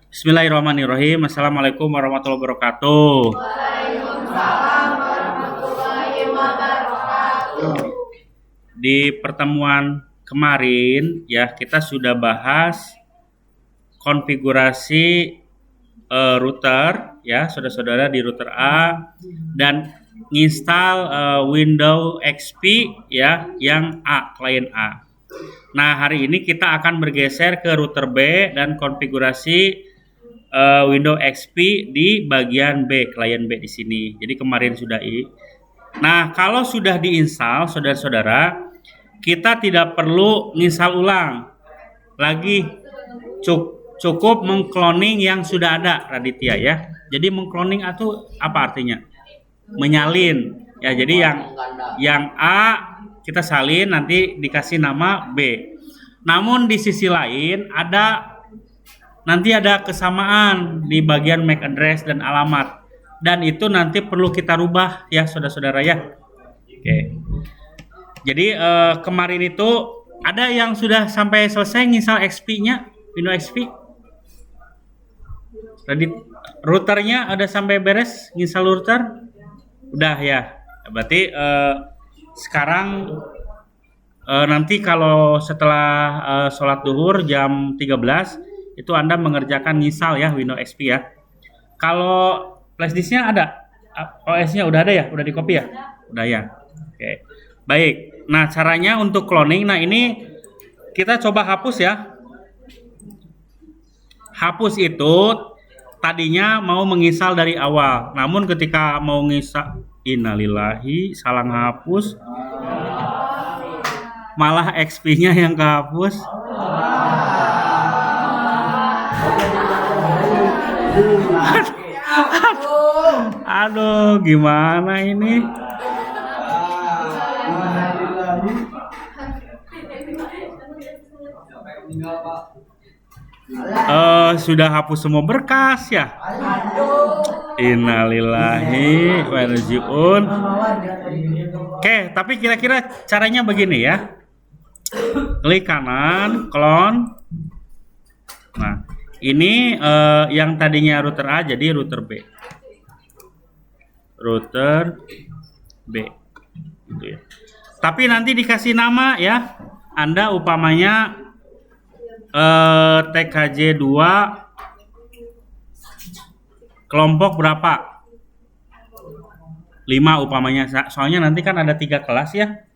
Bismillahirrahmanirrahim. Assalamualaikum warahmatullahi wabarakatuh. Waalaikumsalam warahmatullahi wabarakatuh. Di pertemuan kemarin ya kita sudah bahas konfigurasi router ya, saudara-saudara di router A dan nginstal Windows XP ya yang A, klien A. Nah, hari ini kita akan bergeser ke router B dan konfigurasi Windows XP di bagian B, klien B di sini. Jadi kemarin sudah Nah, kalau sudah diinstal, saudara-saudara, kita tidak perlu install ulang lagi. Cukup mengcloning yang sudah ada, Raditya ya. Jadi mengcloning itu apa artinya? Menyalin ya. Jadi yang A kita salin, nanti dikasih nama B. Namun di sisi lain nanti ada kesamaan di bagian MAC address dan alamat, dan itu nanti perlu kita rubah ya, saudara-saudara ya. Oke. Jadi kemarin itu ada yang sudah sampai selesai nginstal XP-nya, Windows XP. Tadi routernya ada sampai beres nginstal router? Udah ya. Berarti sekarang nanti kalau setelah sholat duhur jam 13 itu Anda mengerjakan nginstal ya Windows XP ya. Kalau flashdisknya ada, OS-nya udah ada ya, udah di copy ya, udah ya. Oke, baik. Nah, caranya untuk cloning, nah ini kita coba hapus ya. Hapus itu tadinya mau menginstal dari awal, namun ketika mau nginstal, innalillahi, salah hapus, malah XP-nya yang kehapus. Aduh, gimana ini? Sudah hapus semua berkas ya? Innalillahi wa inna ilaihi raji'un. Oke, tapi kira-kira caranya begini ya. Klik kanan, clone. Nah, ini yang tadinya router A jadi router B. Router B. Gitu ya. Tapi nanti dikasih nama ya. Anda upamanya TKJ 2 kelompok berapa? 5 upamanya. Soalnya nanti kan ada 3 kelas ya.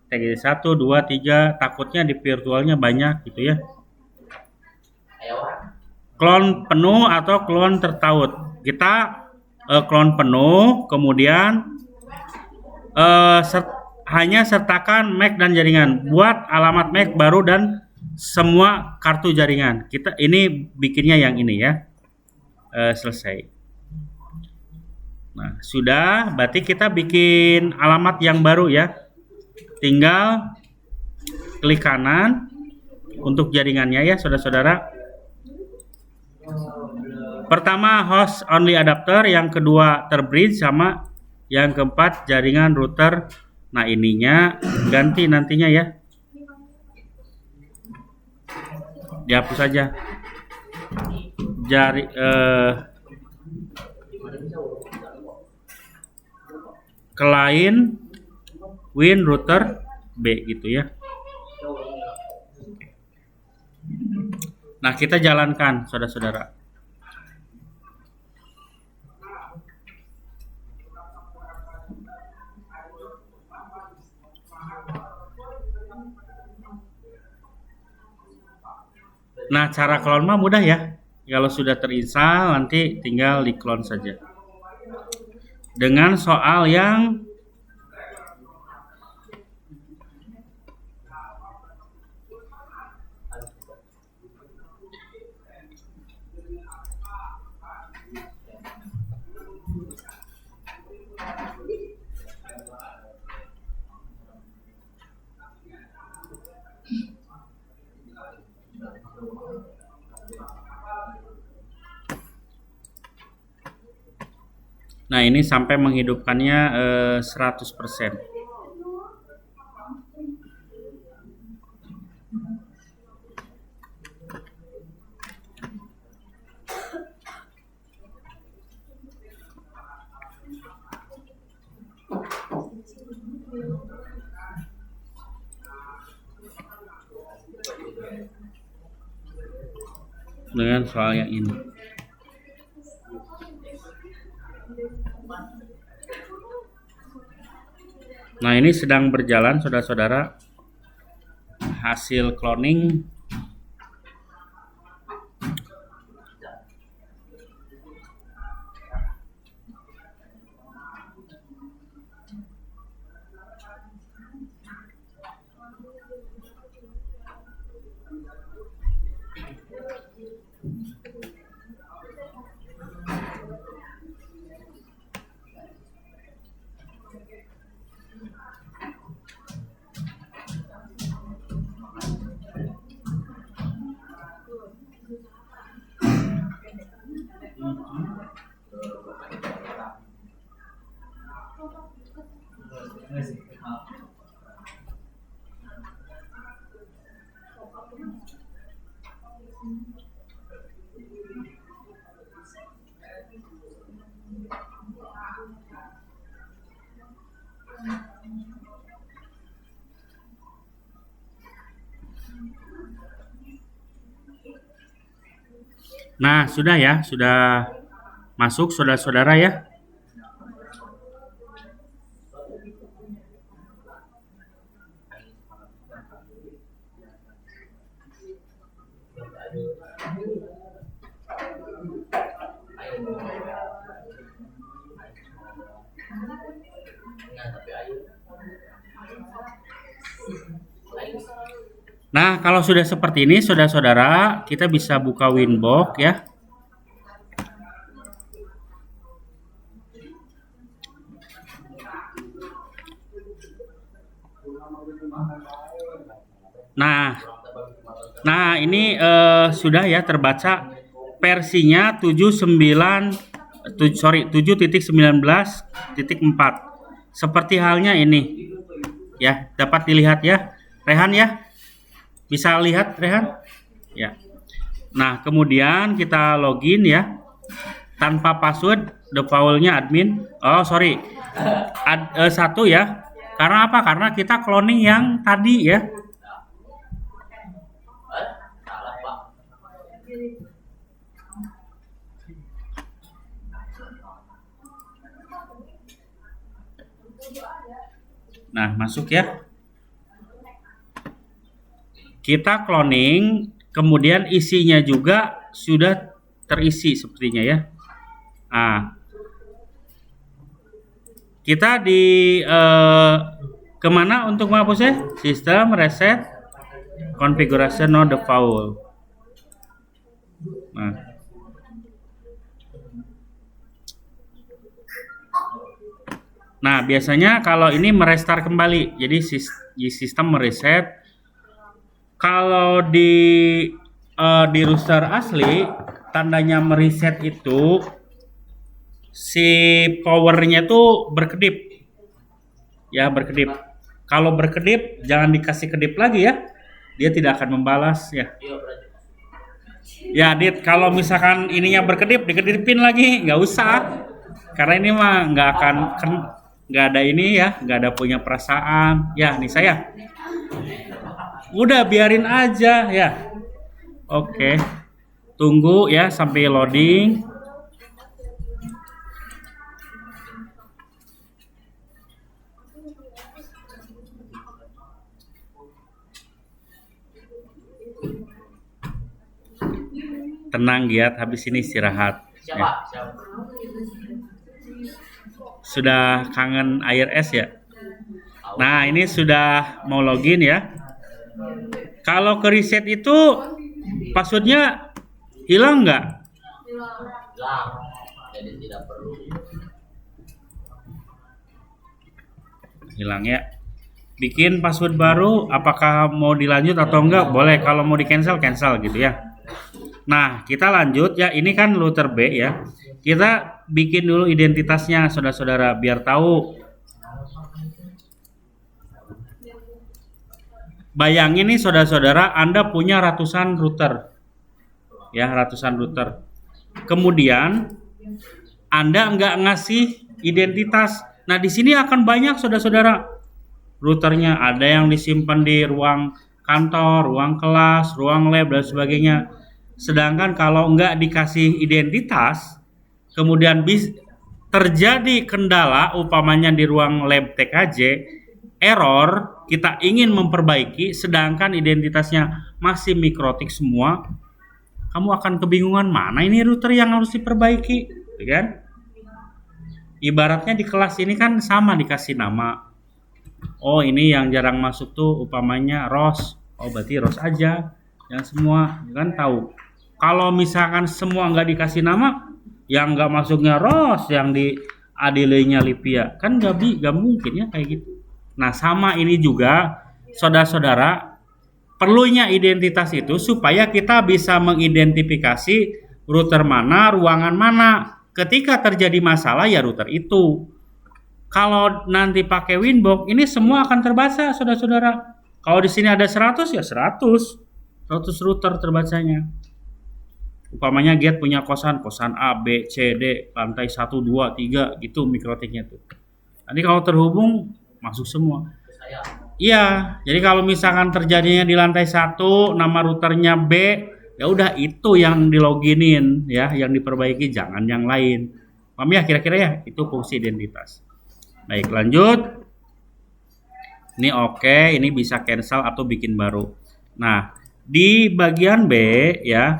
TKJ 1, 2, 3. Takutnya di virtualnya banyak gitu ya. Klon penuh atau klon tertaut. Kita klon penuh, kemudian hanya sertakan MAC dan jaringan. Buat alamat MAC baru dan semua kartu jaringan. Kita ini bikinnya yang ini ya. Selesai. Nah, sudah, berarti kita bikin alamat yang baru ya. Tinggal klik kanan untuk jaringannya ya, saudara-saudara. Pertama host only adapter, yang kedua terbridge, sama yang keempat jaringan router. Nah, ininya ganti nantinya ya. Dihapus saja. Klien Win router B gitu ya. Nah, kita jalankan saudara-saudara. Nah, cara clone mah mudah ya. Kalau sudah terinstall nanti tinggal di clone saja. Dengan soal yang nah ini sampai menghidupkannya 100%. dengan soal yang ini. Nah, ini sedang berjalan saudara-saudara hasil cloning. Nah, sudah ya, sudah masuk saudara-saudara ya. Nah, kalau sudah seperti ini saudara-saudara, kita bisa buka Winbox ya. Nah, ini sudah ya terbaca versinya 7.19.4. Seperti halnya ini. Ya, dapat dilihat ya. Rehan ya. Bisa lihat Rehan? Ya. Nah, kemudian kita login ya. Tanpa password, defaultnya admin. Oh, sorry. Satu ya. Karena apa? Karena kita cloning yang tadi ya. Nah, masuk ya. Kita cloning, kemudian isinya juga sudah terisi sepertinya ya. Nah, kita di kemana untuk menghapusnya? Sistem, reset, configuration, no default. Nah, biasanya kalau ini merestart kembali, jadi sistem mereset. Kalau di router asli, tandanya mereset itu si powernya tuh berkedip, ya berkedip. Kalau berkedip, jangan dikasih kedip lagi ya, dia tidak akan membalas ya. Ya, Dit, kalau misalkan ininya berkedip, dikedipin lagi, nggak usah, karena ini mah nggak ada ini ya, nggak ada punya perasaan ya. Nih saya udah biarin aja ya. Oke, tunggu ya sampai loading. Tenang Giat, habis ini istirahat ya. Sudah kangen air es ya. Nah, ini sudah mau login ya. Kalau ke reset itu passwordnya hilang nggak? Hilang, jadi tidak perlu. Hilang ya. Bikin password baru, apakah mau dilanjut atau enggak? Boleh, kalau mau di cancel gitu ya. Nah, kita lanjut ya. Ini kan router B ya. Kita bikin dulu identitasnya saudara-saudara biar tahu. Bayangin nih saudara-saudara, Anda punya ratusan router. Ya, ratusan router. Kemudian Anda nggak ngasih identitas. Nah, di sini akan banyak saudara-saudara. Routernya ada yang disimpan di ruang kantor, ruang kelas, ruang lab dan sebagainya. Sedangkan kalau nggak dikasih identitas, kemudian terjadi kendala, umpamanya di ruang lab TKJ, error, kita ingin memperbaiki, sedangkan identitasnya masih mikrotik semua, kamu akan kebingungan mana ini router yang harus diperbaiki, gitu kan? Ibaratnya di kelas ini kan sama dikasih nama. Oh ini yang jarang masuk tuh umpamanya ROS. Oh berarti ROS aja, yang semua kan tahu. Kalau misalkan semua nggak dikasih nama, yang nggak masuknya ROS, yang di adilenya Lipia, kan nggak mungkin ya kayak gitu. Nah sama ini juga saudara-saudara, perlunya identitas itu supaya kita bisa mengidentifikasi router mana, ruangan mana. Ketika terjadi masalah ya router itu. Kalau nanti pakai Winbox, ini semua akan terbaca, saudara-saudara. Kalau di sini ada 100 ya 100 router terbacanya. Umpamanya Get punya kosan A, B, C, D, lantai 1, 2, 3 gitu mikrotiknya tuh. Nanti kalau terhubung masuk semua. Iya, jadi kalau misalkan terjadinya di lantai 1, nama routernya B, ya udah itu yang diloginin ya, yang diperbaiki, jangan yang lain. Paham ya kira-kira ya? Itu fungsi identitas. Baik, lanjut. Ini oke, ini bisa cancel atau bikin baru. Nah, di bagian B ya,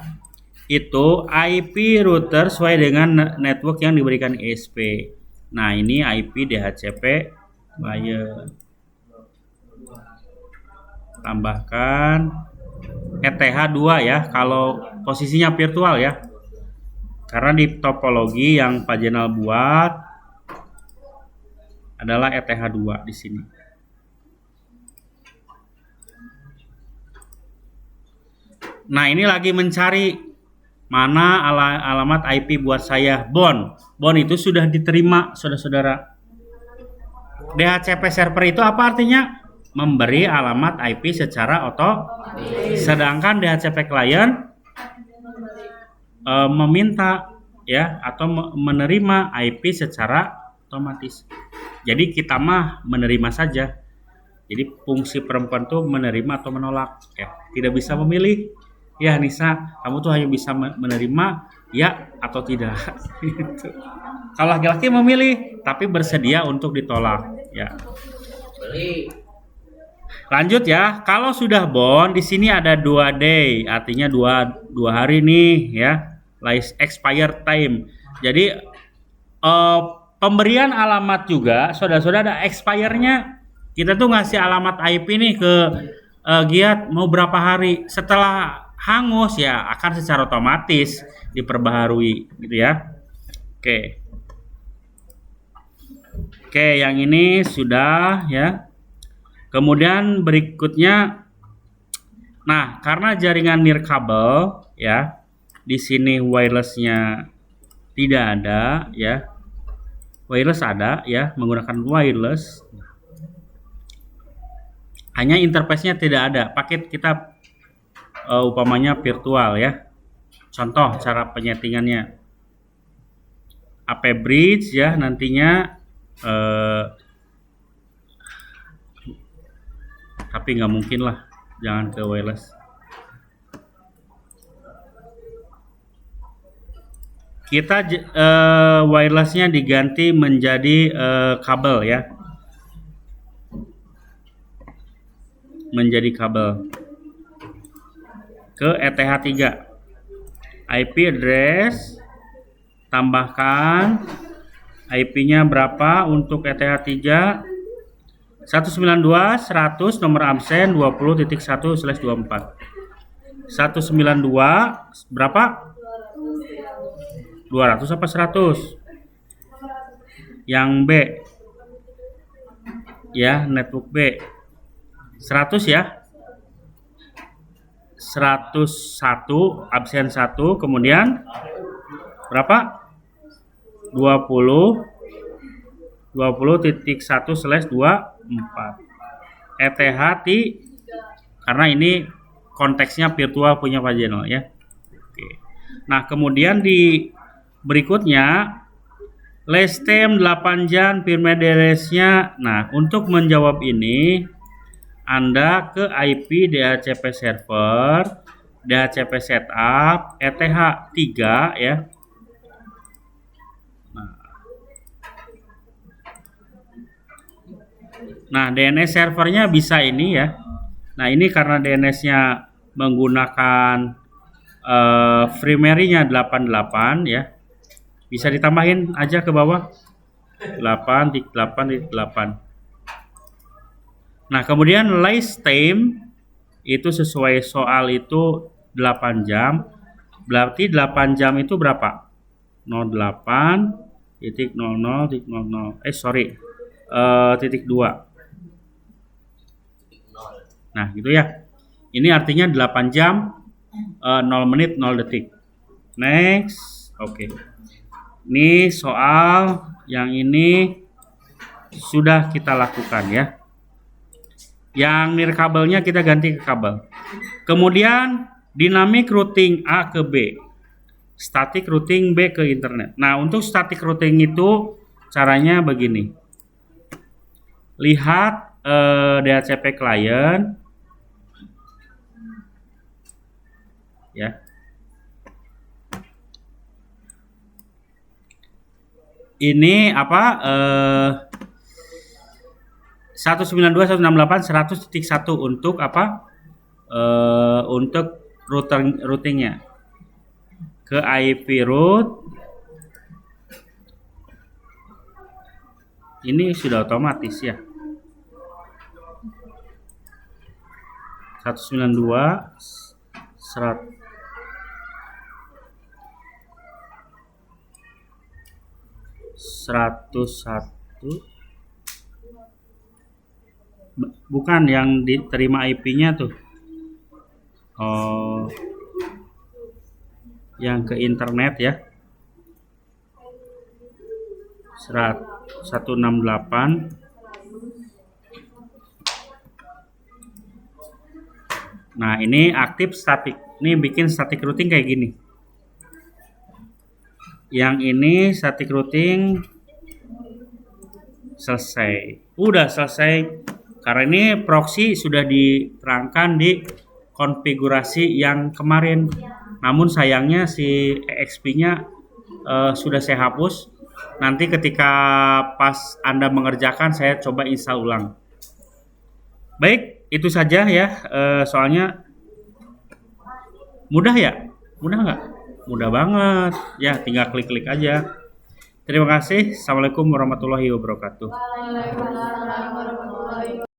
itu IP router sesuai dengan network yang diberikan ISP. Nah, ini IP DHCP layer. Tambahkan ETH2 ya, kalau posisinya virtual ya. Karena di topologi yang Pak Jenal buat adalah ETH2 di sini. Nah, ini lagi mencari mana alamat IP buat saya. Bon itu sudah diterima, saudara-saudara. DHCP server itu apa artinya? Memberi alamat IP secara otomatis. Sedangkan DHCP client meminta ya atau menerima IP secara otomatis. Jadi kita mah menerima saja. Jadi fungsi perempuan tuh menerima atau menolak. Ya, tidak bisa memilih. Ya Nisa, kamu tuh hanya bisa menerima ya atau tidak. Gitu. Kalau laki-laki memilih, tapi bersedia untuk ditolak. Ya. Lanjut ya. Kalau sudah bond, di sini ada 2 day, artinya dua hari nih ya. Expired time. Jadi pemberian alamat juga, saudara-saudara, ada expire-nya. Kita tuh ngasih alamat IP nih ke Giat mau berapa hari. Setelah hangus ya akan secara otomatis diperbaharui gitu ya. Oke, yang ini sudah ya. Kemudian berikutnya, nah karena jaringan nirkabel ya, di sini wirelessnya tidak ada ya. Wireless ada ya, menggunakan wireless. Hanya interface-nya tidak ada. Paket kita umpamanya virtual ya. Contoh cara penyetingannya. AP bridge ya nantinya tapi nggak mungkin lah, jangan ke wireless. Kita wirelessnya diganti menjadi kabel ya, menjadi kabel ke ETH3. IP address tambahkan IP-nya berapa untuk ETH3? 192.100 nomor absen 20.1/24. 192 berapa? 200 apa 100? Yang B ya, network B 100 ya, 101 absen 1, kemudian berapa? 20.1/24 ETH karena ini konteksnya virtual punya Pak Jenal ya. Oke. Nah kemudian di berikutnya last time 8 jam firmware DRS-nya. Nah untuk menjawab ini Anda ke IP DHCP server, DHCP setup, ETH 3 ya. Nah, DNS servernya bisa ini ya. Nah, ini karena DNS-nya menggunakan primary-nya 88 ya. Bisa ditambahin aja ke bawah 8.8.8. Nah, kemudian last time itu sesuai soal itu 8 jam. Berarti 8 jam itu berapa? 08.00.00 titik 2. Nah, gitu ya. Ini artinya 8 jam 0 menit 0 detik. Next. Oke. Ini soal yang ini sudah kita lakukan ya. Yang nirkabelnya kita ganti ke kabel. Kemudian dynamic routing A ke B. Static routing B ke internet. Nah, untuk static routing itu caranya begini. Lihat DHCP client ya. Ini apa 192.168.100.1 untuk apa? Untuk routingnya ke IP route. Ini sudah otomatis ya. 192 101 bukan yang diterima IP-nya tuh. Oh, yang ke internet ya. 168. Nah, ini aktif static. Ini bikin static routing kayak gini. Yang ini static routing selesai. Udah selesai. Karena ini proxy sudah diterangkan di konfigurasi yang kemarin. Namun sayangnya si EXP-nya sudah saya hapus. Nanti ketika pas Anda mengerjakan saya coba install ulang. Baik, itu saja ya. Soalnya mudah ya? Mudah nggak? Mudah banget. Ya, tinggal klik-klik aja. Terima kasih. Assalamualaikum warahmatullahi wabarakatuh. Waalaikumsalam warahmatullahi wabarakatuh.